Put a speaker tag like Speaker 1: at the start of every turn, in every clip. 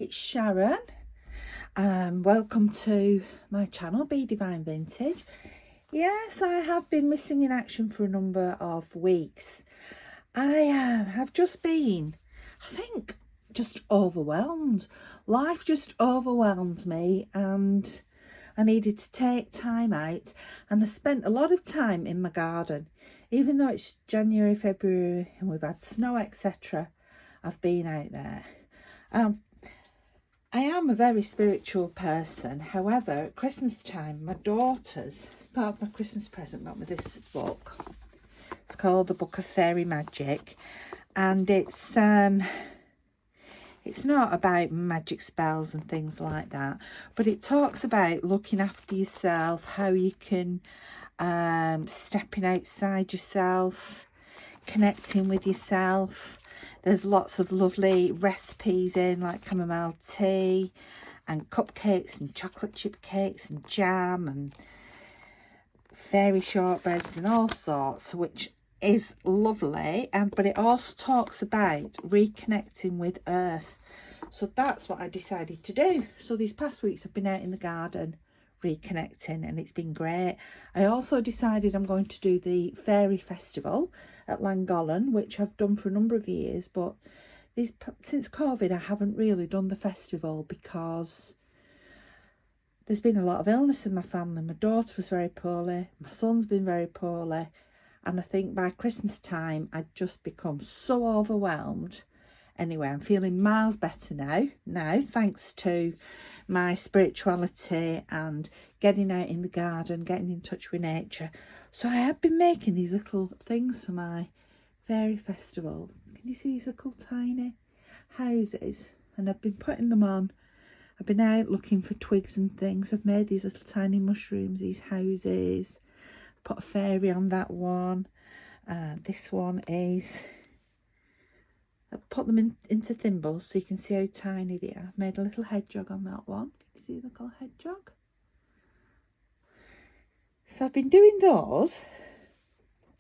Speaker 1: it's Sharon. Welcome to my channel, Be Divine Vintage. Yes, I have been missing in action for a number of weeks. I have just been, I think, just overwhelmed. Life just overwhelmed me and I needed to take time out, and I spent a lot of time in my garden. Even though it's January, February and we've had snow, etc., I've been out there. I am a very spiritual person. However, at Christmas time, my daughters, as part of my Christmas present, got me this book. It's called The Book of Fairy Magic, and it's not about magic spells and things like that, but it talks about looking after yourself, how you can stepping outside yourself, connecting with yourself. There's lots of lovely recipes in, like chamomile tea and cupcakes and chocolate chip cakes and jam and fairy shortbreads and all sorts, which is lovely. But it also talks about reconnecting with earth. So that's what I decided to do. So these past weeks I've been out in the garden reconnecting, and it's been great. I also decided I'm going to do the fairy festival at Llangollen, which I've done for a number of years, but since COVID I haven't really done the festival because there's been a lot of illness in my family. My daughter was very poorly, my son's been very poorly, and I think by Christmas time I'd just become so overwhelmed. Anyway, I'm feeling miles better now thanks to my spirituality and getting out in the garden, getting in touch with nature. So I have been making these little things for my fairy festival. Can you see these little tiny houses? And I've been putting them on. I've been out looking for twigs and things. I've made these little tiny mushrooms, these houses. Put a fairy on that one. This one is... I've put them into thimbles so you can see how tiny they are. I've made a little hedgehog on that one. Can you see the little hedgehog? So I've been doing those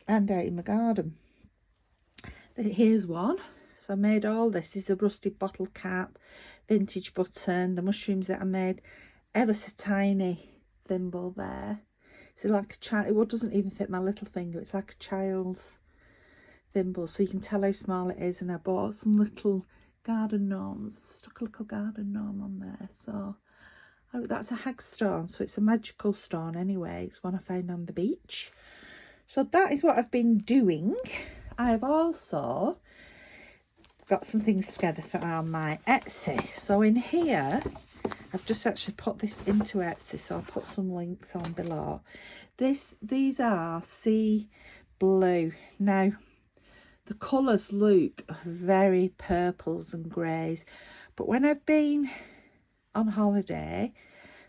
Speaker 1: and out in the garden. Here's one. So I made all this. This is a rusted bottle cap, vintage button, the mushrooms that I made, ever so tiny thimble there. So like a child, it doesn't even fit my little finger. It's like a child's thimble, so you can tell how small it is. And I bought some little garden gnomes, stuck a little garden gnome on there. So that's a hagstone, so it's a magical stone anyway. It's one I found on the beach. So that is what I've been doing. I've also got some things together for my Etsy. So in here I've just actually put this into Etsy, so I'll put some links on below. These are sea blue. Now the colours look very purples and greys, but when I've been on holiday,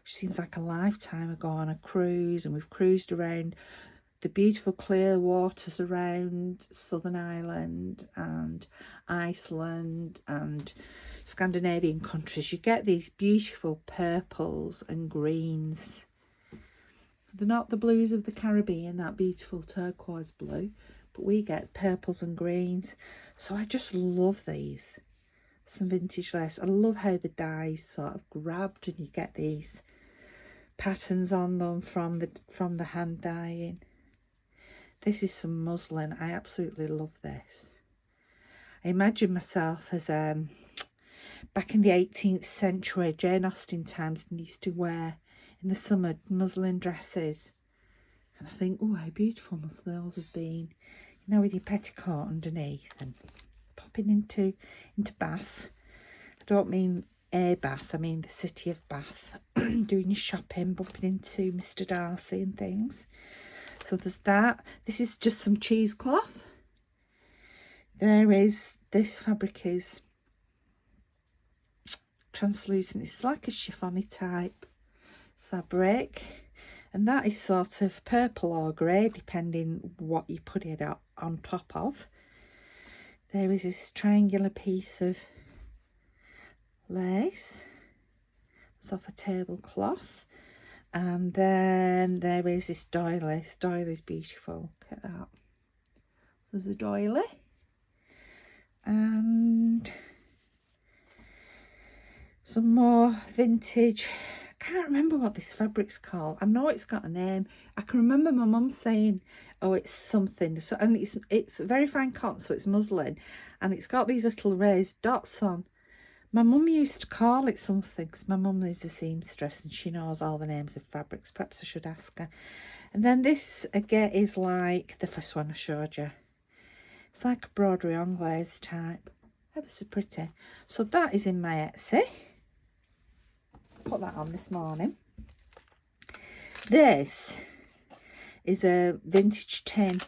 Speaker 1: which seems like a lifetime ago, on a cruise, and we've cruised around the beautiful clear waters around Southern Ireland and Iceland and Scandinavian countries, you get these beautiful purples and greens. They're not the blues of the Caribbean, that beautiful turquoise blue, but we get purples and greens. So I just love these. Some vintage lace. I love how the dye's sort of grabbed and you get these patterns on them from the hand dyeing. This is some muslin. I absolutely love this. I imagine myself as back in the 18th century, Jane Austen times, and used to wear in the summer muslin dresses. And I think, oh, how beautiful must those have been. You know, with your petticoat underneath and popping into Bath. I don't mean a Bath, I mean the city of Bath. Doing your shopping, bumping into Mr. Darcy and things. So there's that. This is just some cheesecloth. There is, this fabric is translucent. It's like a chiffony type fabric. And that is sort of purple or grey, depending what you put it on top of. There is this triangular piece of lace. It's off a tablecloth. And then there is this doily. This doily is beautiful. Look at that. So there's a doily. And Some more vintage. I can't remember what this fabric's called. I know it's got a name. I can remember my mum saying, oh, it's something. So, and it's very fine cotton, so it's muslin. And it's got these little raised dots on. My mum used to call it something, because my mum is a seamstress and she knows all the names of fabrics. Perhaps I should ask her. And then this, again, is like the first one I showed you. It's like a broderie anglaise type. Ever so pretty. So that is in my Etsy. Put that on this morning. This is a vintage tin,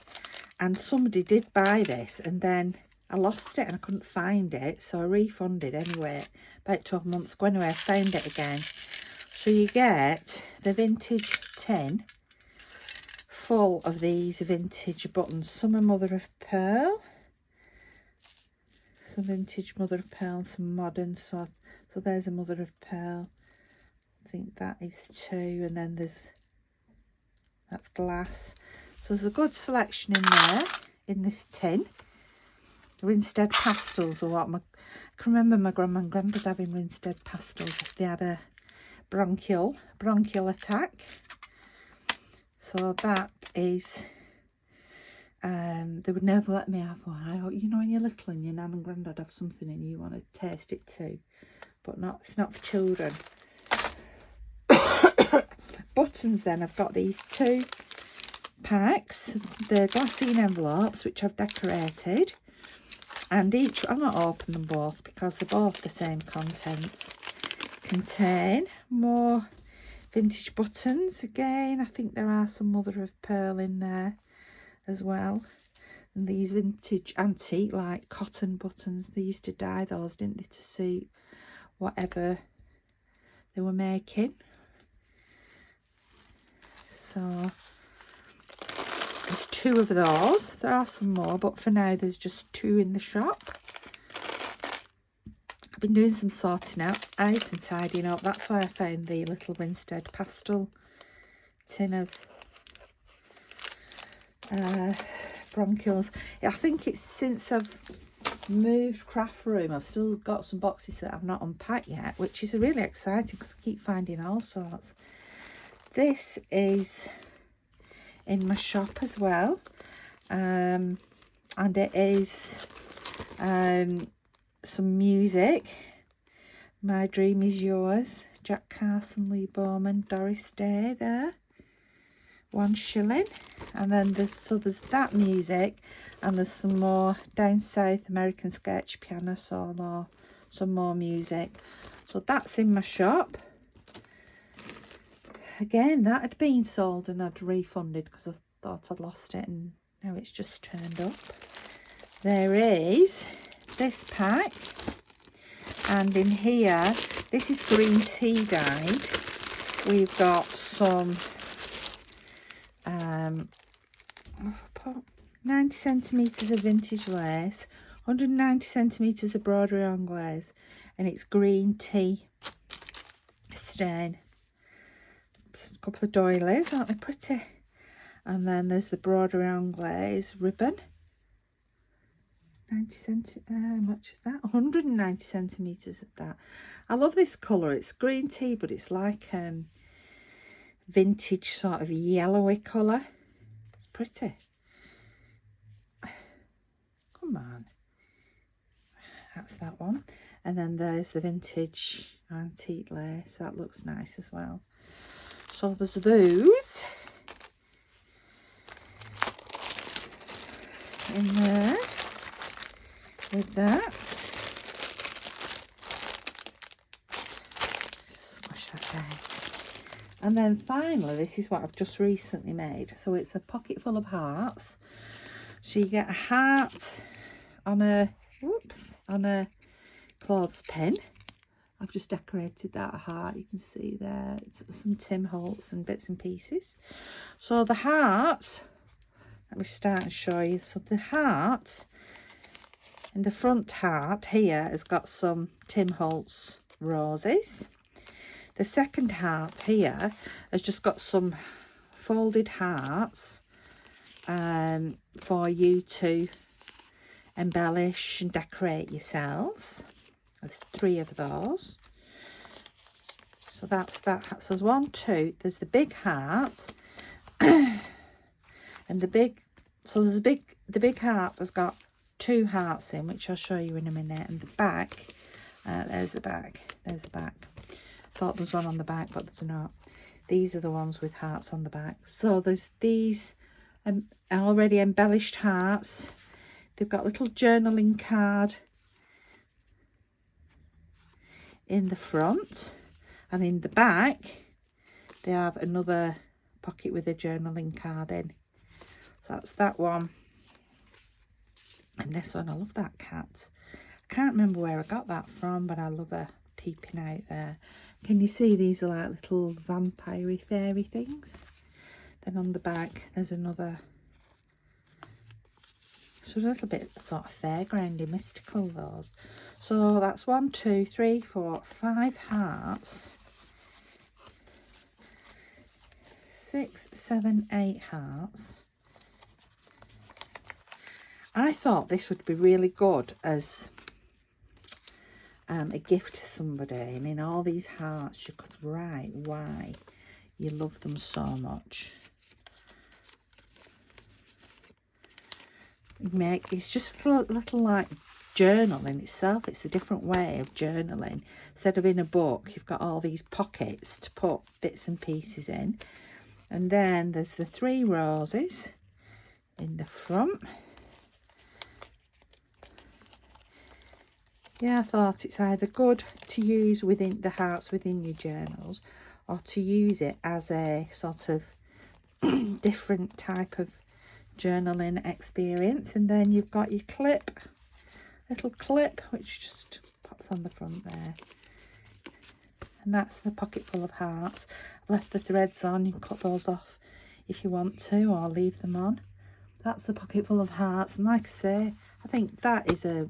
Speaker 1: and somebody did buy this and then I lost it and I couldn't find it, so I refunded anyway about 12 months ago. Anyway, I found it again. So you get the vintage tin full of these vintage buttons. Some are mother of pearl, some vintage mother of pearl, some modern. So there's a mother of pearl. I think that is 2, and then that's glass. So there's a good selection in there in this tin. Rinstead pastels, or what I can remember my grandma and granddad having Rinstead pastels if they had a bronchial attack. So that is, they would never let me have one. You know, when you're little and your nan and granddad have something and you want to taste it too, but it's not for children. Buttons then, I've got these 2 packs, the glassine envelopes, which I've decorated. And each, I'll not open them both because they're both the same contents, contain more vintage buttons. Again, I think there are some mother of pearl in there as well. And these vintage antique, like cotton buttons, they used to dye those, didn't they, to suit whatever they were making. So there's 2 of those. There are some more, but for now there's just 2 in the shop. I've been doing some sorting out and tidying up. That's why I found the little Rinstead pastel tin of bronchioles. I think it's since I've moved craft room, I've still got some boxes that I've not unpacked yet, which is really exciting because I keep finding all sorts. This is in my shop as well, and it is some music. My Dream Is Yours, Jack Carson, Lee Bowman, Doris Day there, 1 shilling. And then there's that music, and there's some more down south American sketch piano solo, some more music. So that's in my shop. Again, that had been sold and I'd refunded because I thought I'd lost it, and now it's just turned up. There is this pack, and in here, this is green tea dyed. We've got some 90 centimetres of vintage lace, 190 centimetres of broderie anglaise, and it's green tea stain. A couple of doilies, aren't they pretty? And then there's the broderie anglaise ribbon. 90 how much is that? 190 centimetres of that. I love this colour. It's green tea, but it's like vintage sort of yellowy colour. It's pretty. Come on. That's that one. And then there's the vintage antique lace. That looks nice as well. So there's those in there with that. Squash that down. And then finally, this is what I've just recently made. So it's a pocket full of hearts. So you get a heart on a clothespin. I've just decorated that heart, you can see there. It's some Tim Holtz and bits and pieces. So the heart, let me start and show you. So the heart, in the front heart here, has got some Tim Holtz roses. The second heart here has just got some folded hearts for you to embellish and decorate yourselves. There's 3 of those. So that's that. So there's 1, 2. There's the big heart, and the big. So there's the big heart has got 2 hearts in, which I'll show you in a minute. And the back, there's the back. There's the back. Thought there was one on the back, but there's not. These are the ones with hearts on the back. So there's these already embellished hearts. They've got a little journaling card in the front, and in the back they have another pocket with a journaling card in. So that's that one. And this one, I love that cat. I can't remember where I got that from, but I love her peeping out there. Can you see these are like little vampire-y fairy things? Then on the back there's another. So a little bit sort of fairgroundy, mystical, those. So that's 1, 2, 3, 4, 5 hearts. 6, 7, 8 hearts. I thought this would be really good as a gift to somebody. And in all these hearts you could write why you love them so much. It's just a little like journal in itself. It's a different way of journaling. Instead of in a book, you've got all these pockets to put bits and pieces in. And then there's the 3 roses in the front. Yeah, I thought it's either good to use within the hearts within your journals, or to use it as a sort of different type of journaling experience. And then you've got your clip, little clip, which just pops on the front there. And that's the pocket full of hearts. I've left the threads on. You can cut those off if you want to, or leave them on. That's the pocket full of hearts. And like I say, I think that is a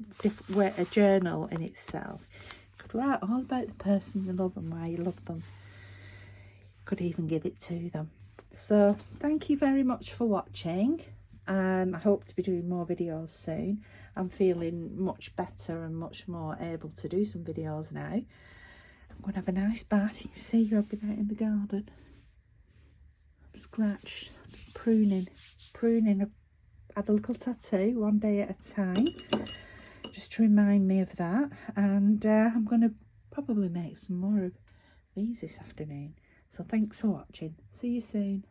Speaker 1: journal in itself. You could write all about the person you love and why you love them. You could even give it to them. So thank you very much for watching. I hope to be doing more videos soon. I'm feeling much better and much more able to do some videos now. I'm going to have a nice bath. You can see I've been out in the garden. Scratch, pruning. I've had a little tattoo, 1 day at a time, just to remind me of that. And I'm going to probably make some more of these this afternoon. So thanks for watching. See you soon.